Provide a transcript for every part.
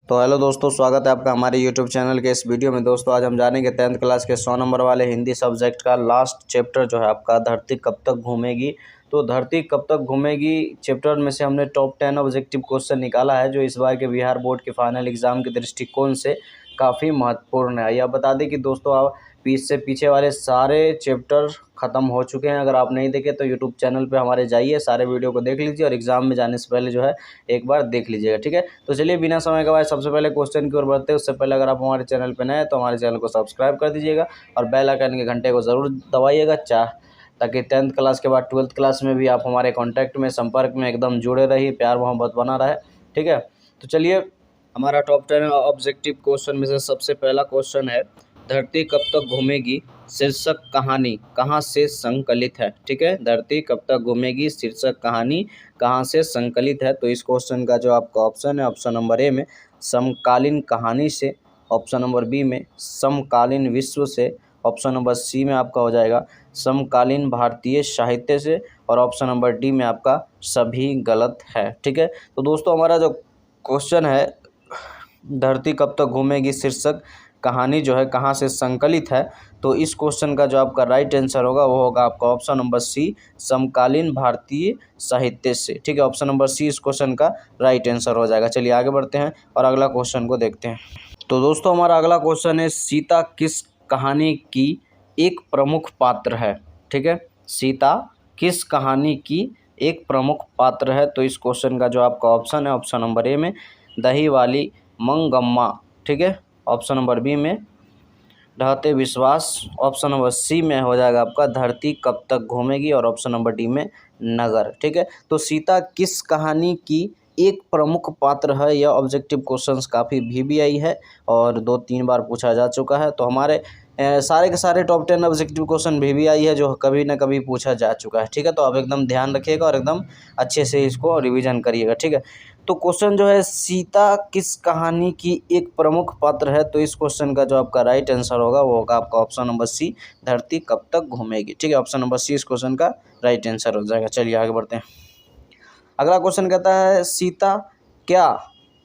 तो हेलो दोस्तों, स्वागत है आपका हमारे यूट्यूब चैनल के इस वीडियो में। दोस्तों आज हम जानेंगे 10th क्लास के 100 नंबर वाले हिंदी सब्जेक्ट का लास्ट चैप्टर जो है आपका धरती कब तक घूमेगी। तो धरती कब तक घूमेगी चैप्टर में से हमने टॉप 10 ऑब्जेक्टिव क्वेश्चन निकाला है जो इस बार के बिहार बोर्ड के फाइनल एग्जाम के दृष्टिकोण से काफ़ी महत्वपूर्ण है। यह बता दें कि दोस्तों आप इससे पीछे वाले सारे चैप्टर ख़त्म हो चुके हैं। अगर आप नहीं देखे तो यूट्यूब चैनल पे हमारे जाइए, सारे वीडियो को देख लीजिए और एग्ज़ाम में जाने से पहले जो है एक बार देख लीजिएगा, ठीक है। तो चलिए बिना समय गवाए सबसे पहले क्वेश्चन की ओर बढ़ते हैं। उससे पहले अगर आप हमारे चैनल पर नए हैं तो हमारे चैनल को सब्सक्राइब कर दीजिएगा और बेल आइकन के घंटे को ज़रूर दबाइएगा ताकि 10th क्लास के बाद 12th क्लास में भी आप हमारे कॉन्टैक्ट में, संपर्क में एकदम जुड़े रहिए, प्यार मोहब्बत बना रहे, ठीक है। तो चलिए हमारा टॉप 10 ऑब्जेक्टिव क्वेश्चन में से सबसे पहला क्वेश्चन है, धरती कब तक घूमेगी शीर्षक कहानी कहाँ से संकलित है, ठीक है। धरती कब तक घूमेगी शीर्षक कहानी कहाँ से संकलित है। तो इस क्वेश्चन का जो आपका ऑप्शन है, ऑप्शन नंबर ए में समकालीन कहानी से, ऑप्शन नंबर बी में समकालीन विश्व से, ऑप्शन नंबर सी में आपका हो जाएगा समकालीन भारतीय साहित्य से और ऑप्शन नंबर डी में आपका सभी गलत है, ठीक है। तो दोस्तों हमारा जो क्वेश्चन है धरती कब तक घूमेगी शीर्षक कहानी जो है कहाँ से संकलित है, तो इस क्वेश्चन का जो आपका राइट आंसर होगा वो होगा आपका ऑप्शन नंबर सी समकालीन भारतीय साहित्य से, ठीक है। ऑप्शन नंबर सी इस क्वेश्चन का राइट आंसर हो जाएगा। चलिए आगे बढ़ते हैं और अगला क्वेश्चन को देखते हैं। तो दोस्तों हमारा अगला क्वेश्चन है, सीता किस कहानी की एक प्रमुख पात्र है, ठीक है। सीता किस कहानी की एक प्रमुख पात्र है। तो इस क्वेश्चन का जो आपका ऑप्शन है, ऑप्शन नंबर ए में दही वाली मंगम्मा, ठीक है। ऑप्शन नंबर बी में ढहते विश्वास, ऑप्शन नंबर सी में हो जाएगा आपका धरती कब तक घूमेगी और ऑप्शन नंबर डी में नगर, ठीक है। तो सीता किस कहानी की एक प्रमुख पात्र है, यह ऑब्जेक्टिव क्वेश्चंस काफ़ी भी आई है और 2-3 बार पूछा जा चुका है। तो हमारे सारे के सारे टॉप 10 ऑब्जेक्टिव क्वेश्चन भी आई है जो कभी ना कभी पूछा जा चुका है, ठीक है। तो आप एकदम ध्यान रखिएगा और एकदम अच्छे से इसको रिवीजन करिएगा, ठीक है। तो क्वेश्चन जो है सीता किस कहानी की एक प्रमुख पात्र है, तो इस क्वेश्चन का जो आपका राइट आंसर होगा वो होगा आपका ऑप्शन नंबर सी धरती कब तक घूमेगी, ठीक है। ऑप्शन नंबर सी इस क्वेश्चन का राइट आंसर हो जाएगा। चलिए आगे बढ़ते हैं। अगला क्वेश्चन कहता है, सीता क्या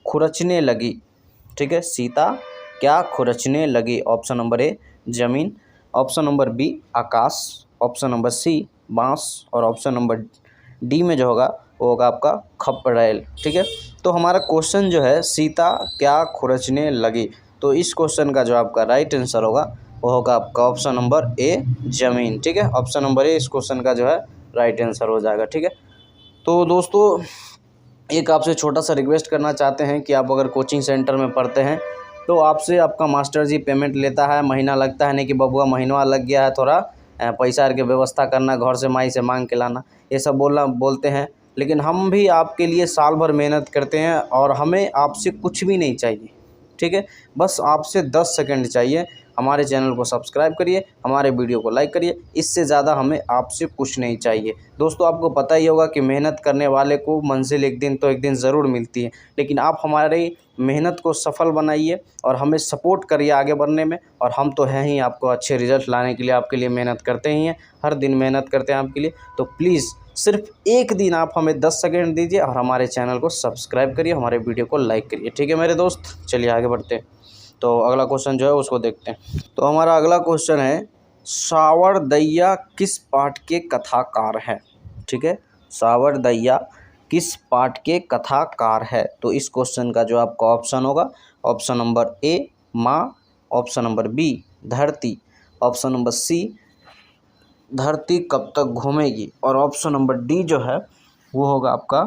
खुरचने लगी, ठीक है। सीता क्या खुरचने लगी। ऑप्शन नंबर ए जमीन, ऑप्शन नंबर बी आकाश, ऑप्शन नंबर सी बांस और ऑप्शन नंबर डी में जो होगा वो होगा आपका खपरेल, ठीक है। तो हमारा क्वेश्चन जो है सीता क्या खुरचने लगी, तो इस क्वेश्चन का जो आपका राइट आंसर होगा वो होगा आपका ऑप्शन नंबर ए जमीन, ठीक है। ऑप्शन नंबर ए इस क्वेश्चन का जो है राइट आंसर हो जाएगा, ठीक है। तो दोस्तों एक आपसे छोटा सा रिक्वेस्ट करना चाहते हैं कि आप अगर कोचिंग सेंटर में पढ़ते हैं तो आपसे आपका मास्टर जी पेमेंट लेता है, महीना लगता है, नहीं कि बबुआ महीना लग गया है, थोड़ा पैसा की व्यवस्था करना, घर से माई से मांग के लाना, ये सब बोलते हैं। लेकिन हम भी आपके लिए साल भर मेहनत करते हैं और हमें आपसे कुछ भी नहीं चाहिए, ठीक है। बस आपसे 10 सेकंड चाहिए। हमारे चैनल को सब्सक्राइब करिए, हमारे वीडियो को लाइक करिए, इससे ज़्यादा हमें आपसे कुछ नहीं चाहिए। दोस्तों आपको पता ही होगा कि मेहनत करने वाले को मंजिल एक दिन ज़रूर मिलती है, लेकिन आप हमारी मेहनत को सफल बनाइए और हमें सपोर्ट करिए आगे बढ़ने में। और हम तो हैं ही आपको अच्छे रिजल्ट लाने के लिए, आपके लिए मेहनत करते ही हैं, हर दिन मेहनत करते हैं आपके लिए। तो प्लीज़ सिर्फ एक दिन आप हमें 10 सेकंड दीजिए और हमारे चैनल को सब्सक्राइब करिए, हमारे वीडियो को लाइक करिए, ठीक है मेरे दोस्त। चलिए आगे बढ़ते हैं। तो अगला क्वेश्चन जो है उसको देखते हैं। तो हमारा अगला क्वेश्चन है, सावरदैया किस पाठ के कथाकार है, ठीक है। सावरदैया किस पाठ के कथाकार है। तो इस क्वेश्चन का जो आपका ऑप्शन होगा, ऑप्शन नंबर ए माँ, ऑप्शन नंबर बी धरती, ऑप्शन नंबर सी धरती कब तक घूमेगी और ऑप्शन नंबर डी जो है वो होगा आपका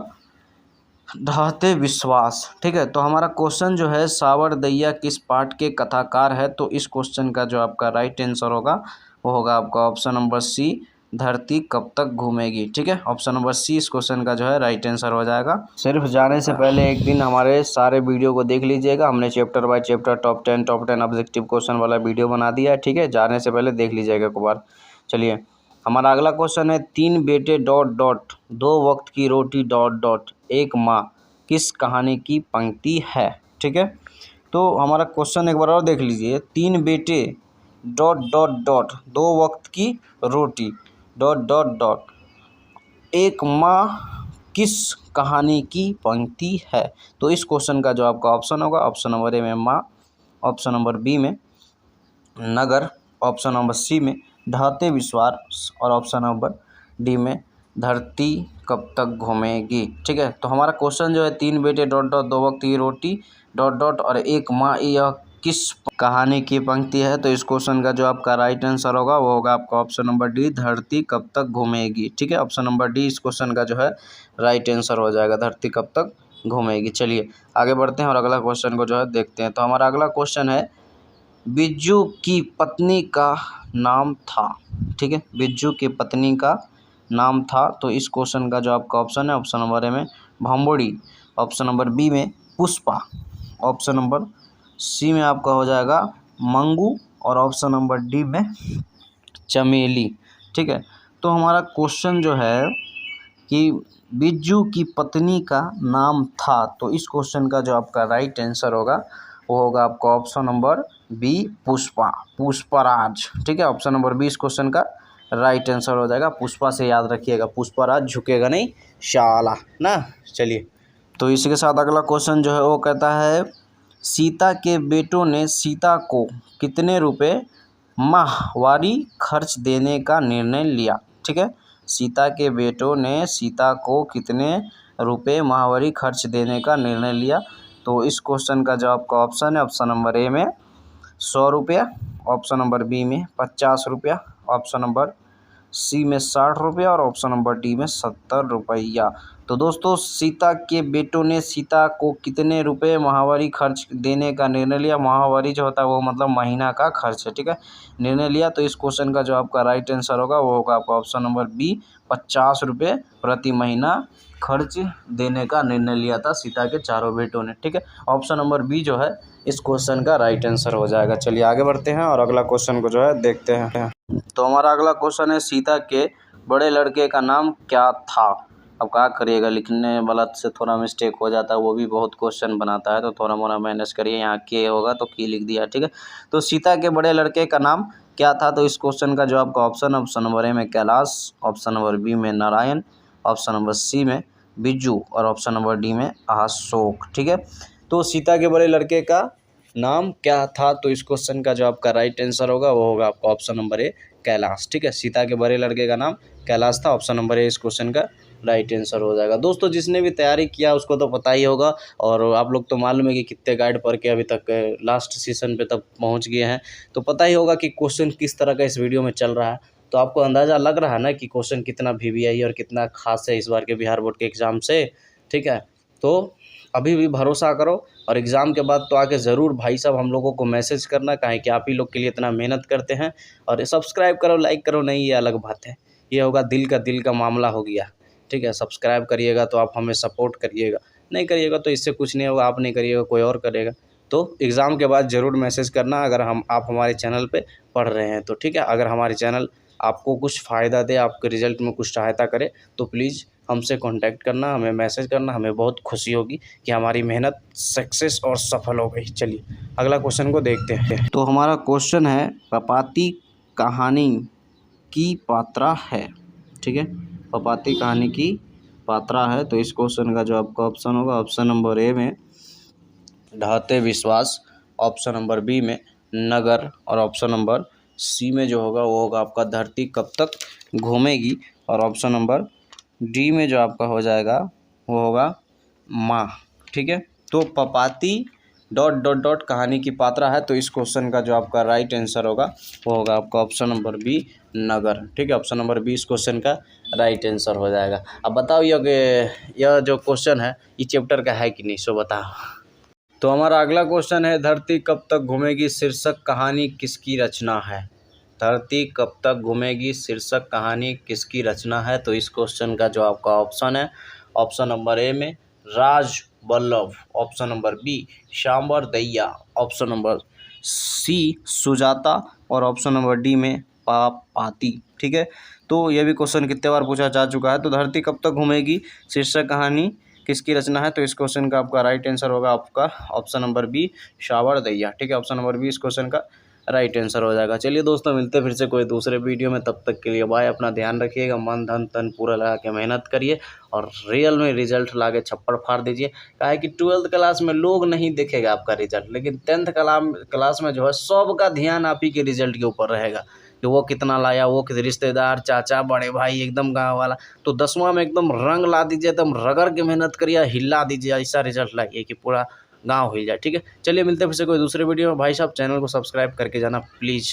ढहते विश्वास, ठीक है। तो हमारा क्वेश्चन जो है सावरदैया किस पाठ के कथाकार है, तो इस क्वेश्चन का जो आपका राइट आंसर होगा वो होगा आपका ऑप्शन नंबर सी धरती कब तक घूमेगी, ठीक है। ऑप्शन नंबर सी इस क्वेश्चन का जो है राइट आंसर हो जाएगा। सिर्फ जाने से पहले एक दिन हमारे सारे वीडियो को देख लीजिएगा, हमने chapter by chapter top 10 objective question वाला वीडियो बना दिया है, ठीक है। जाने से पहले देख लीजिएगा एक बार। चलिए हमारा अगला क्वेश्चन है, 3 बेटे ... 2 वक्त की रोटी ... एक माँ किस कहानी की पंक्ति है, ठीक है। तो हमारा क्वेश्चन एक बार और देख लीजिए, 3 बेटे ... 2 वक्त की रोटी ... एक माँ किस कहानी की पंक्ति है? तो इस क्वेश्चन का जो आपका ऑप्शन होगा, ऑप्शन नंबर ए में माँ, ऑप्शन नंबर बी में नगर, ऑप्शन नंबर सी में ढाते विश्वास और ऑप्शन नंबर डी में धरती कब तक घूमेगी। ठीक है, तो हमारा क्वेश्चन जो है, 3 बेटे डॉट डॉट 2 वक्त की रोटी डॉट डॉट और एक माँ, यह किस कहानी की पंक्ति है? तो इस क्वेश्चन का जो आपका राइट आंसर होगा वो होगा आपका ऑप्शन नंबर डी, धरती कब तक घूमेगी। ठीक है, ऑप्शन नंबर डी इस क्वेश्चन का जो है राइट आंसर हो जाएगा, धरती कब तक घूमेगी। चलिए आगे बढ़ते हैं और अगला क्वेश्चन को जो है देखते हैं। तो हमारा अगला क्वेश्चन है, बिज्जू की पत्नी का नाम था। ठीक है, बिज्जू की पत्नी का नाम था। तो इस क्वेश्चन का जो आपका ऑप्शन है, ऑप्शन नंबर ए में भांबोड़ी, ऑप्शन नंबर बी में पुष्पा, ऑप्शन नंबर सी में आपका हो जाएगा मंगू और ऑप्शन नंबर डी में चमेली। ठीक है, तो हमारा क्वेश्चन जो है कि बिज्जू की पत्नी का नाम था, तो इस क्वेश्चन का जो आपका राइट आंसर होगा वो होगा आपका option number B, Pushpa, Pushparaj. ठीक है, ऑप्शन नंबर बी इस क्वेश्चन का राइट आंसर हो जाएगा। पुष्पा से याद रखिएगा, पुष्पराज झुकेगा नहीं शाला ना। चलिए, तो इसी के साथ अगला क्वेश्चन जो है वो कहता है, सीता के बेटों ने सीता को कितने रुपए माहवारी खर्च देने का निर्णय लिया? ठीक है, सीता के बेटों ने सीता को कितने रुपए माहवारी खर्च देने का निर्णय लिया? तो इस क्वेश्चन का जो आपका ऑप्शन है, ऑप्शन नंबर ए में 100 रुपया, ऑप्शन नंबर बी में 50 रुपया, ऑप्शन नंबर सी में 60 रुपया और ऑप्शन नंबर डी में 70 रुपया। तो दोस्तों, सीता के बेटों ने सीता को कितने रुपए माहवारी खर्च देने का निर्णय लिया? माहवारी जो होता है वो मतलब महीना का खर्च है। ठीक है, निर्णय लिया। तो इस क्वेश्चन का जो आपका राइट आंसर होगा वो होगा आपका ऑप्शन नंबर बी, 50 रुपये प्रति महीना खर्च देने का निर्णय लिया था सीता के चारों बेटों ने। ठीक है, ऑप्शन नंबर बी जो है इस क्वेश्चन का राइट आंसर हो जाएगा। चलिए आगे बढ़ते हैं और अगला क्वेश्चन को जो है देखते हैं। तो हमारा अगला क्वेश्चन है, सीता के बड़े लड़के का नाम क्या था? अब क्या करिएगा, लिखने वाला से थोड़ा मिस्टेक हो जाता है, वो भी बहुत क्वेश्चन बनाता है, तो थोड़ा मोड़ा मैनेज करिए। यहाँ के होगा तो की लिख दिया। ठीक है, तो सीता के बड़े लड़के का नाम क्या था? तो इस क्वेश्चन का जो आपका ऑप्शन नंबर ए में कैलाश, ऑप्शन नंबर बी में नारायण, ऑप्शन नंबर सी में बिज्जू और ऑप्शन नंबर डी में अशोक। ठीक है, तो सीता के बड़े लड़के का नाम क्या था? तो इस क्वेश्चन का जो आपका राइट आंसर होगा वो होगा आपका ऑप्शन नंबर ए, कैलाश। ठीक है, सीता के बड़े लड़के का नाम कैलाश था, ऑप्शन नंबर ए इस क्वेश्चन का राइट आंसर हो जाएगा। दोस्तों, जिसने भी तैयारी किया उसको तो पता ही होगा, और आप लोग तो मालूम है कि कितने गाइड पढ़ के अभी तक लास्ट सेशन पे तक पहुंच गए हैं, तो पता ही होगा कि क्वेश्चन किस तरह का इस वीडियो में चल रहा है। तो आपको अंदाज़ा लग रहा है ना कि क्वेश्चन कितना VVI और कितना खास है इस बार के बिहार बोर्ड के एग्ज़ाम से। ठीक है, तो अभी भी भरोसा करो और एग्ज़ाम के बाद तो आके ज़रूर भाई साहब हम लोगों को मैसेज करना, काहे कि आप ही लोग के लिए इतना मेहनत करते हैं। और सब्सक्राइब करो, लाइक करो नहीं, ये अलग बात है, ये होगा दिल का मामला हो गया। ठीक है, सब्सक्राइब करिएगा तो आप हमें सपोर्ट करिएगा, नहीं करिएगा तो इससे कुछ नहीं होगा, आप नहीं करिएगा कोई और करेगा। तो एग्ज़ाम के बाद ज़रूर मैसेज करना अगर आप हमारे चैनल पे पढ़ रहे हैं तो। ठीक है, अगर हमारे चैनल आपको कुछ फ़ायदा दे, आपके रिज़ल्ट में कुछ सहायता करे, तो प्लीज़ हमसे कांटेक्ट करना, हमें मैसेज करना, हमें बहुत खुशी होगी कि हमारी मेहनत सक्सेस और सफल हो गई। चलिए अगला क्वेश्चन को देखते हैं। तो हमारा क्वेश्चन है, पपाती कहानी की पात्रा है। ठीक है, पपाती कहानी की पात्रा है। तो इस क्वेश्चन का जो आपका ऑप्शन होगा, ऑप्शन नंबर ए में ढाते विश्वास, ऑप्शन नंबर बी में नगर और ऑप्शन नंबर सी में जो होगा वो होगा आपका धरती कब तक घूमेगी, और ऑप्शन नंबर डी में जो आपका हो जाएगा वो होगा माँ। ठीक है, तो पपाती डॉट डॉट डॉट कहानी की पात्रा है। तो इस क्वेश्चन का जो आपका राइट आंसर होगा वो होगा आपका ऑप्शन नंबर बी, नगर। ठीक है, ऑप्शन नंबर बी इस क्वेश्चन का राइट आंसर हो जाएगा। अब बताओ यह जो क्वेश्चन है ये चैप्टर का है कि नहीं, सो बताओ। तो हमारा अगला क्वेश्चन है, धरती कब तक घूमेगी शीर्षक कहानी किसकी रचना है? धरती कब तक घूमेगी शीर्षक कहानी किसकी रचना है? तो इस क्वेश्चन का जो आपका ऑप्शन है, ऑप्शन नंबर ए में राज बल्लभ, ऑप्शन नंबर बी शांबर दैया, ऑप्शन नंबर सी सुजाता और ऑप्शन नंबर डी में पापाती। ठीक है, तो ये भी क्वेश्चन कितने बार पूछा जा चुका है। तो धरती कब तक घूमेगी शीर्षक कहानी किसकी रचना है? तो इस क्वेश्चन का आपका राइट आंसर होगा आपका ऑप्शन नंबर बी शांबर दैया। ठीक है, ऑप्शन नंबर बी इस क्वेश्चन का राइट आंसर हो जाएगा। चलिए दोस्तों, मिलते हैं फिर से कोई दूसरे वीडियो में, तब तक के लिए बाय। अपना ध्यान रखिएगा, मन धन तन पूरा लगा के मेहनत करिए और रियल में रिजल्ट ला के छप्पड़ फाड़ दीजिए। क्या है कि 12th क्लास में लोग नहीं देखेगा आपका रिजल्ट, लेकिन 10th क्लास में जो है सबका ध्यान आप ही के रिजल्ट के ऊपर रहेगा कि वो कितना लाया, वो किस रिश्तेदार, चाचा, बड़े भाई, एकदम गाँव वाला। तो 10वां में एकदम रंग ला दीजिए, एकदम रगड़ के मेहनत करिए, हिला दीजिए, ऐसा रिजल्ट लाइए कि पूरा गाँव हिल जाए। ठीक है, चलिए मिलते हैं फिर से कोई दूसरे वीडियो में। भाई साहब, चैनल को सब्सक्राइब करके जाना प्लीज़।